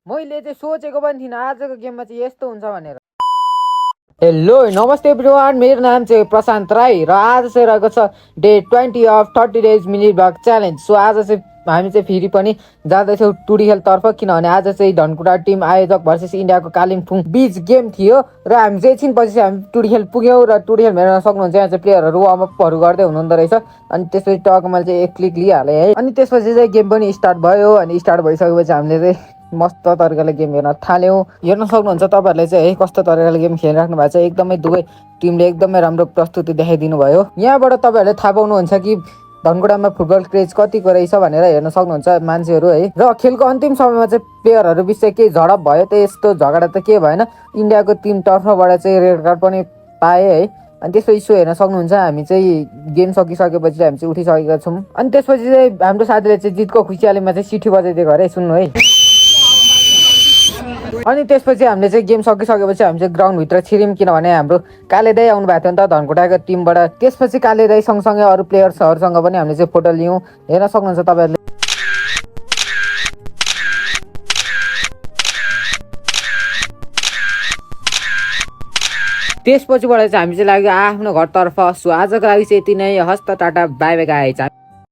मैले चाहिँ सोचेको पनि थिइनँ आजको गेममा चाहिँ यस्तो हुन्छ भनेर। हेलो नमस्ते एभ्रिवान, मेरो नाम चाहिँ प्रशान्त राई र आज चाहिँ रहेको छ day 20 of 30 days mini blog challenge. So आज चाहिँ हामी चाहिँ फेरि पनि जाँदैछौँ टुडिखेलतर्फ, किनभने आज चाहिँ धनकुटा टिम आयोजक भर्सेस इन्डियाको कालिम्पोङ बीच गेम थियो र हामी चाहिँ एकछिनपछि हामी टुडिखेल पुग्यौँ र टुडिखेल हेर्न सक्नुहुन्छ। यहाँ चाहिँ प्लेयरहरू वार्मअपहरू गर्दै हुनुहुँदो रहेछ। अनि त्यसपछि टक मैले चाहिँ एक क्लिक लिइहालेँ है। अनि त्यसपछि चाहिँ गेम पनि स्टार्ट भयो। अनि स्टार्ट भइसकेपछि हामीले चाहिँ मस्त तरिकाले गेम हेर्न थाल्यौँ। हेर्न सक्नुहुन्छ तपाईँहरूले चाहिँ है कस्तो तरिकाले गेम खेलिराख्नु भएको छ। एकदमै दुवै टिमले एकदमै राम्रो प्रस्तुति देखाइदिनु भयो। यहाँबाट तपाईँहरूले थाहा पाउनुहुन्छ कि धनकुटामा फुटबल क्रेज कतिको रहेछ भनेर हेर्न सक्नुहुन्छ मान्छेहरू है। र खेलको अन्तिम समयमा चाहिँ प्लेयरहरू बिच चाहिँ केही झडप भयो, त्यस्तो झगडा त के भएन। इन्डियाको टिम तर्फबाट चाहिँ रेड कार्ड पनि पाए है। अनि त्यसपछि सो हेर्न सक्नुहुन्छ हामी चाहिँ गेम सकिसकेपछि हामी चाहिँ उठिसकेका छौँ। अनि त्यसपछि चाहिँ हाम्रो साथीले चाहिँ जितको खुसियालीमा चाहिँ सिटी बजाइदिएको अरे, सुन्नु है। अनि त्यसपछि हामीले चाहिँ गेम सकिसकेपछि हामी चाहिँ ग्राउन्डभित्र छिर्यौँ, किनभने हाम्रो काले दाई आउनु भएको थियो नि त धनकुटाको टिमबाट। त्यसपछि काले दाई सँगसँगै अरू प्लेयर्सहरूसँग पनि हामीले चाहिँ फोटो लियौँ। हेर्न सक्नुहुन्छ तपाईँहरूले। त्यसपछिबाट चाहिँ हामी चाहिँ लाग्यो आफ्नो घरतर्फ। सो आजको लागि चाहिँ यति नै। हस्त टाटा बाई बाई गाइज।